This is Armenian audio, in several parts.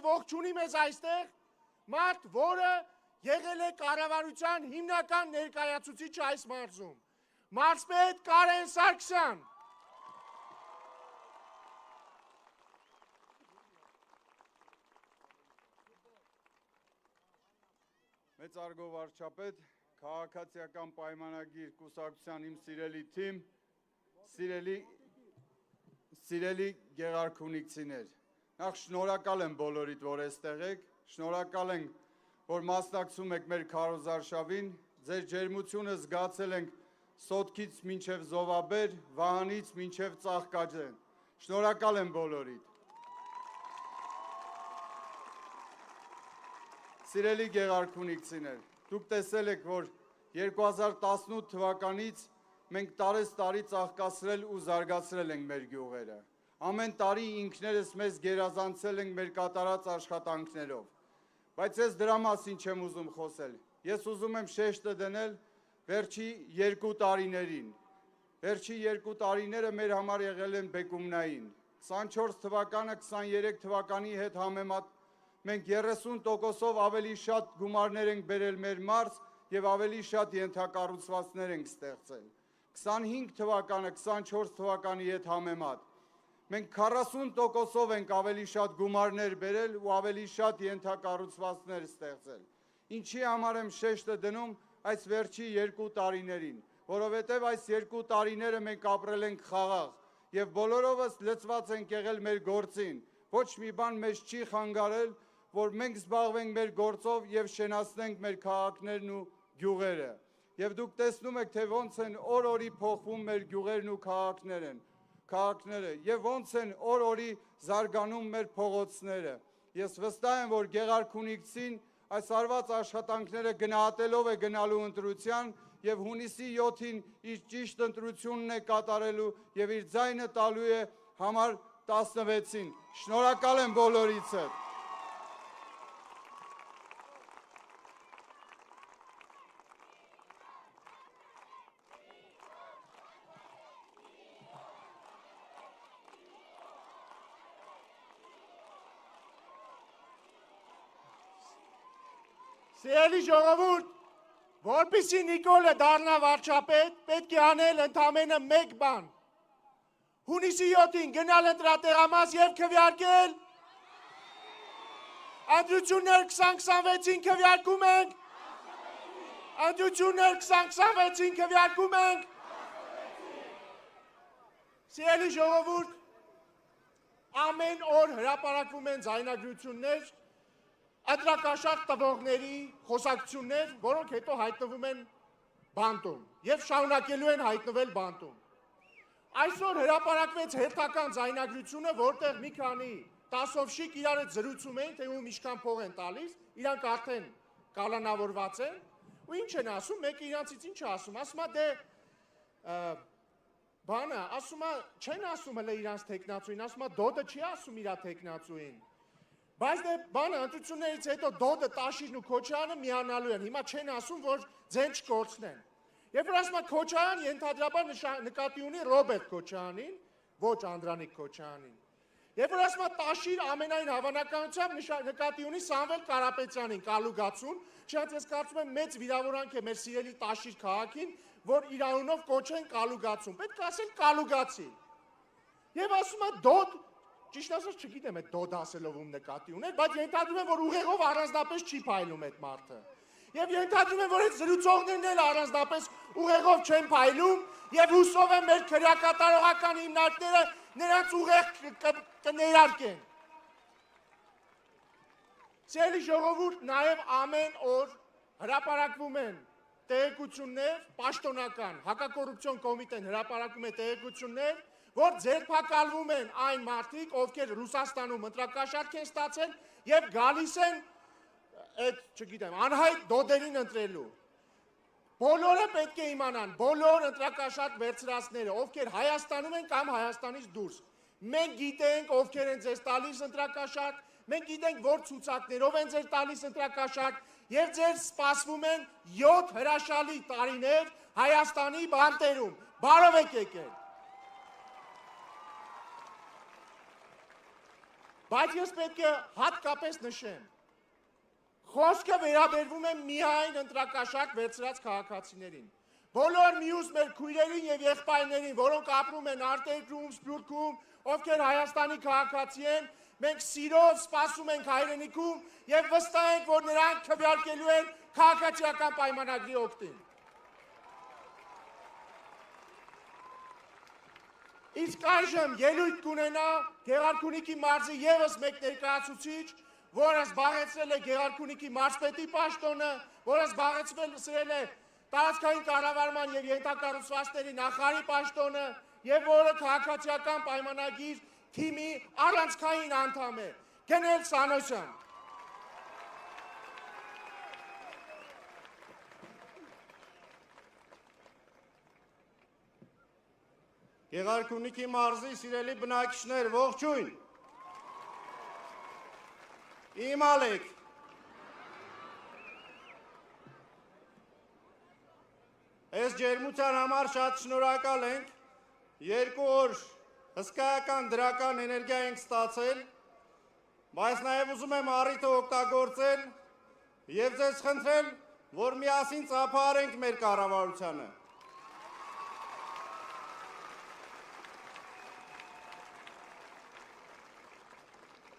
կողջունի մեզ այստեղ, մարդ, որը եղել է կառավարության հիմնական ներկայացուցիչը այս մարզում, մարզպետ Կարեն Սարգսյան։ Մեծարգո վարչապետ, քաղաքացիական պայմանագիր կուսակցության իմ սիրելի թիմ, սիրելի գեղարքունիքցիներ, նախ շնորհակալ եմ բոլորիդ, որ այստեղ եք, շնորհակալ ենք, որ մասնակցում եք մեր քարոզարշավին, ձեր ջերմությունը զգացել ենք Սոտքից մինչև Զովաբեր, Վահանից մինչև Ծաղկաձեն, շնորհակալ եմ բոլորիդ։ Սիրելի գեղարքունիքցիներ, դուք տեսել եք, որ 2018 թվականից մենք տարեստարի ծաղկացրել ու զարգացրել ենք մեր գյուղերը։ Ամեն տարի ինքներս մեզ գերազանցել ենք մեր կատարած աշխատանքներով։ Բայց ես դրա մասին չեմ ուզում խոսել։ Ես ուզում եմ շեշտը դնել վերջի 2 տարիներին։ Վերջի 2 տարիները մեր համար եղել են բեկումնային։ 24 թվականը 23 թվականի հետ համեմատ մենք 30%-ով ավելի շատ գումարներ ենք բերել մեր մարզ և ավելի շատ ենթակառուցվածքներ ենք ստեղծել։ 25 թվականը 24 թվականի հետ համեմատ մենք 40%-ով ենք ավելի շատ գումարներ բերել ու ավելի շատ ենթակառուցվածքներ ստեղծել։ Ինչի համար եմ շեշտը դնում այս վերջի 2 տարիներին, որովհետև այս 2 տարիները մենք ապրել ենք խաղաղ և բոլորովս լծված ենք եղել մեր գործին, ոչ մի բան մեզ չի խանգարել, որ մենք զբաղվենք մեր գործով և շենացնենք մեր քաղաքներն ու գյուղերը։ Եվ դուք տեսնում եք, թե ոնց են օր-օրի փոխվում մեր գյուղերն ու քաղաքները և ոնց են օր-օրի զարգանում մեր փողոցները։ Ես վստահ եմ, որ գեղարքունիքցին այս արված աշխատանքները գնահատելով է գնալու ընտրության և հունիսի 7-ին իր ճիշտ ընտրությունն է կատարելու և իր ձայնը տալու է համար 16-ին։ Շնորհակալ եմ բոլորիցդ։ Սիրելի ժողովուրդ, որպեսզի Նիկոլը դառնա վարչապետ, պետք է անել ընդամենը մեկ բան։ Հունիսի 7-ին գնալ ընտրատեղամաս և քվեարկել։ Ընտրություններ 2026-ին քվեարկում ենք։ Ընտրություններ 2026-ին քվեարկում ենք։ Սիրելի ժողովուրդ, ամեն օր հրապարակվում են ձայնագրություններ, ընտրակաշառք տվողների խոսակցություններ, որոնք հետո հայտնվում են բանտում և շարունակելու են հայտնվել բանտում։ Այսօր հրապարակվեց հերթական ձայնագրությունը, որտեղ մի քանի տասովշիկ իրար հետ զրուցում են, թե ում ինչքան փող են տալիս, իրանք արդեն կալանավորված են, ու ինչ են ասում, մեկը իրանցից ինչ ասում, ասում է դե բանը, ասում է չեն ասում հələ իրանց թեկնածուին, ասում է դոդը չի ասում իրա թեկնածուին։ Բայց դե բանը ընտրություններից հետո դոդը, տաշիրն ու Քոչարյանը միանալու են, հիմա չեն ասում, որ ձեն չկորցնեն։ Երբ որ ասում է Քոչարյան, ենթադրաբար նկատի ունի Ռոբերտ Քոչարյանին, ոչ Անդրանիկ Քոչարյանին։ Երբ որ ասում է տաշիր, ամենայն հավանականությամբ նկատի ունի Սամվել Կարապետյանին, Կալուգացուն, չնայած ես կարծում եմ մեծ վիրավորանք է մեր սիրելի տաշիր քաղաքին, որ իր անունով կոչեն Կալուգացուն, պետք է ասել Կալուգացի։ Եվ ասում է դոդ, ճիշտ ասած չգիտեմ այդ դոդ ասելով ում նկատի ուներ, բայց ենթադրում եմ, որ ուղեղով առանձնապես չի փայլում այդ մարդը։ Եվ ենթադրում եմ, որ այդ զրուցողներն էլ առանձնապես ուղեղով չեն փայլում եւ հուսով եմ մեր քրեակատարողական հիմնարկները նրանց ուղեղ կներարկեն։ Սիրելի ժողովուրդ, նաեւ ամեն օր հրապարակվում են տեղեկություններ, պաշտոնական հակակոռուպցիոն կոմիտեն հրապարակում է տեղեկություններ, որ ձերբակալվում են այն մարդիկ, ովքեր Ռուսաստանում ընտրակաշառք են ստացել եւ գալիս են այդ, չգիտեմ, անհայտ դոդերին ընտրելու։ Բոլորը պետք է իմանան, բոլոր ընտրակաշառք վերցրածները, ովքեր Հայաստանում են կամ Հայաստանից դուրս։ Մենք գիտենք, ովքեր են ձեզ տալիս ընտրակաշառք, մենք գիտենք, որ ցուցակներով են ձեր տալիս ընտրակաշառք եւ ձեր սպասվում են 7 հրաշալի տարիներ Հայաստանի բանտերում։ Բարով եք եկել։ Բայց ես պետք է հատկապես նշեմ, խոսքը վերաբերվում է միայն ընտրակաշառք վերցրած քաղաքացիներին։ Բոլոր մյուս մեր քույրերին եւ եղբայրներին, որոնք ապրում են արտերկրում, Սփյուռքում, ովքեր Հայաստանի քաղաքացի են, մենք սիրով սպասում ենք հայրենիքում եւ վստահ ենք, որ նրանք քվեարկելու են քաղաքացիական պայմանագրի օգտին։ Իսկ այժմ ելույթ կունենա Գեղարքունիքի մարզի եւս մեկ ներկայացուցիչ, որը զբաղեցրել է Գեղարքունիքի մարզպետի պաշտոնը, որը զբաղեցրել է տարածքային կառավարման եւ ենթակառուցվածքների նախարարի պաշտոնը եւ որը քաղաքացիական պայմանագիր թիմի առանցքային անդամ է, Գնել Սանոսյան։ Գեղարքունիքի մարզի սիրելի բնակիչներ, ողջույն։ Իմ ալեք։ Այս ջերմության համար շատ շնորհակալ ենք։ 2 օր հսկայական դրական էներգիա ենք ստացել, բայց նաև ուզում եմ առիթը օգտագործել եւ ձեզ խնդրել, որ միասին ծափահարենք մեր կառավարությանը։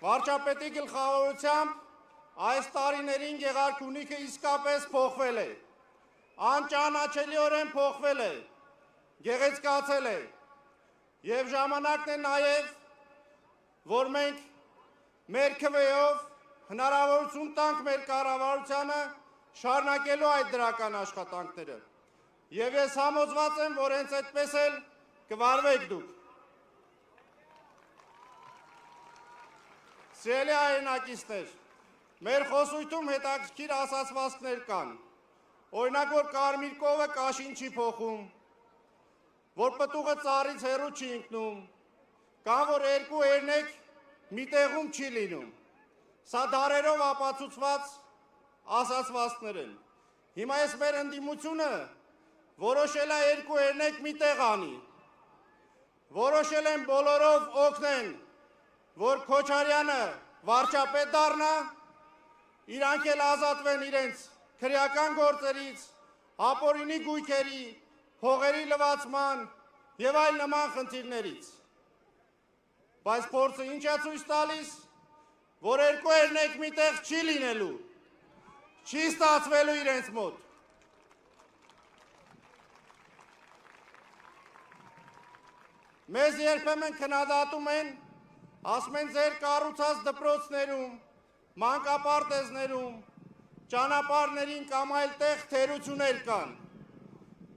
Վարչապետի գլխավորությամբ այս տարիներին Գեղարքունիքը իսկապես փոխվել է, անճանաչելիորեն փոխվել է, գեղեցկացել է, եւ ժամանակն է նաեւ, որ մենք մեր քվեով հնարավորություն տանք մեր կառավարությանը շարունակելու այդ դրական աշխատանքները։ Եվ ես համոզված եմ, որ հենց այդպես էլ կվարվեք դուք։ Սիրելի հայրենակիցներ, մեր խոսույթում հետաքրքիր ասացվածքներ կան, օրինակ, որ կարմիր կովը կաշին չի փոխում, որ պտուղը ծառից հեռու չի ընկնում, կամ որ 2 երնեք մի տեղում չի լինում, սա դարերով ապացուցված ասացվածքներ են, հիմա ես մեր ընդդիմությունը որոշել է 2 երնեք մի տեղ անի, որոշել են բոլորով օգնեն, որ Քոչարյանը վարչապետ դառնա, իրանք էլ ազատվեն իրենց քրեական գործերից, ապօրինի գույքերի, հողերի լվացման եւ այլ նման խնդիրներից։ Բայց փորձը ինչ է ցույց տալիս, որ 2 երնեք միտեղ չի լինելու, չի ստացվելու իրենց մոտ։ Մեզ երբեմն քննադատում են, ասում են ձեր կառուցած դպրոցներում, մանկապարտեզներում, ճանապարհներին կամ այլ տեղ թերություններ կան։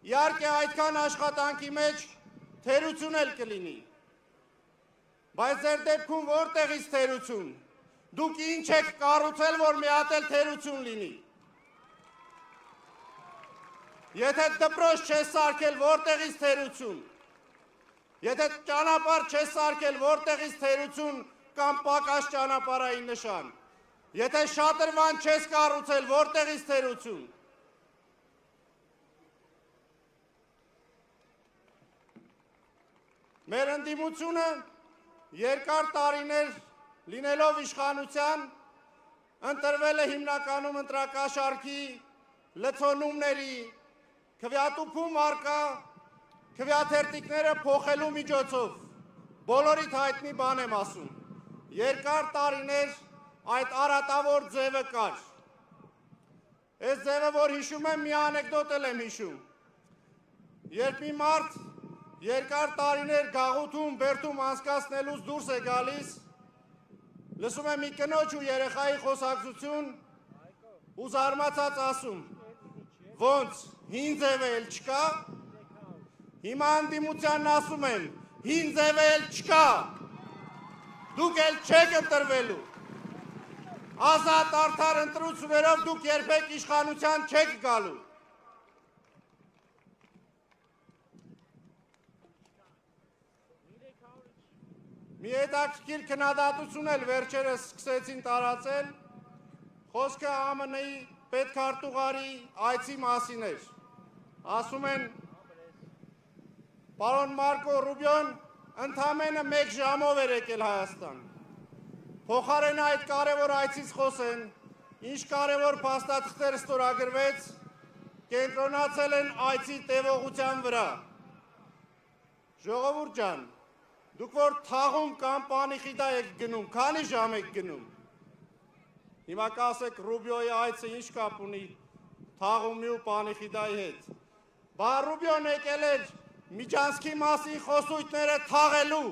Իհարկե այդքան աշխատանքի մեջ թերություն էլ կլինի։ Բայց ձեր դեպքում որտեղից թերություն։ Դուք ինչ եք կառուցել, որ մի հատ էլ թերություն լինի։ Եթե դպրոց չես սարքել, որտեղից թերություն։ Եթե ճանապարհ չես սարքել, որտեղից թերություն կամ պակաս ճանապարհային նշան։ Եթե շատրվան չես կառուցել, որտեղից թերություն։ Մեր ընդդիմությունը երկար տարիներ լինելով իշխանության ընտրվել է հիմնականում ընտրակաշառքի, լցոնումների, քվեատուփում արկա քվեաթերթիկները փոխելու միջոցով, բոլորիդ հայտնի բան եմ ասում, երկար տարիներ այդ արատավոր ձևը կար։ Այս ձևը, որ հիշում եմ, մի անեկդոտ եմ հիշում։ Երբ մի մարդ երկար տարիներ գաղութում, բերդում անցկացնելուց դուրս է գալիս, լսում է մի կնոջ ու երեխայի խոսակցություն ու զարմացած ասում, ոնց, հին ձևը էլ չկա։ Հիմա ընդդիմությանն ասում են, հին ձևը էլ չկա, դուք էլ չեք ընտրվելու, ազատ արդար ընտրություններով դուք երբեք իշխանության չեք գալու։ Մի հետաքրքիր քննադատություն էլ վերջերս սկսեցին տարածել, խոսքը ԱՄՆ-ի պետքարտուղարի այցի մասին էր, ասում են, պարոն Մարկո Ռուբիոն ընդամենը 1 ժամով էր եկել Հայաստան։ փոխարեն այդ կարևոր այցից խոսեն, ինչ կարևոր փաստաթղթեր ստորագրվեց, կենտրոնացել են այցի տևողության վրա։ Ժողովուրդ ջան, դուք որ թաղում կամ պանիխիդա եք գնում, քանի ժամ եք գնում։ Հիմա կասեք Ռուբիոյի այցը ինչ կապ ունի թաղումի ու պանիխիդայի հետ։ Բա Ռուբիոն եկել էր Միջանցքի մասին խոսույթները թաղելու։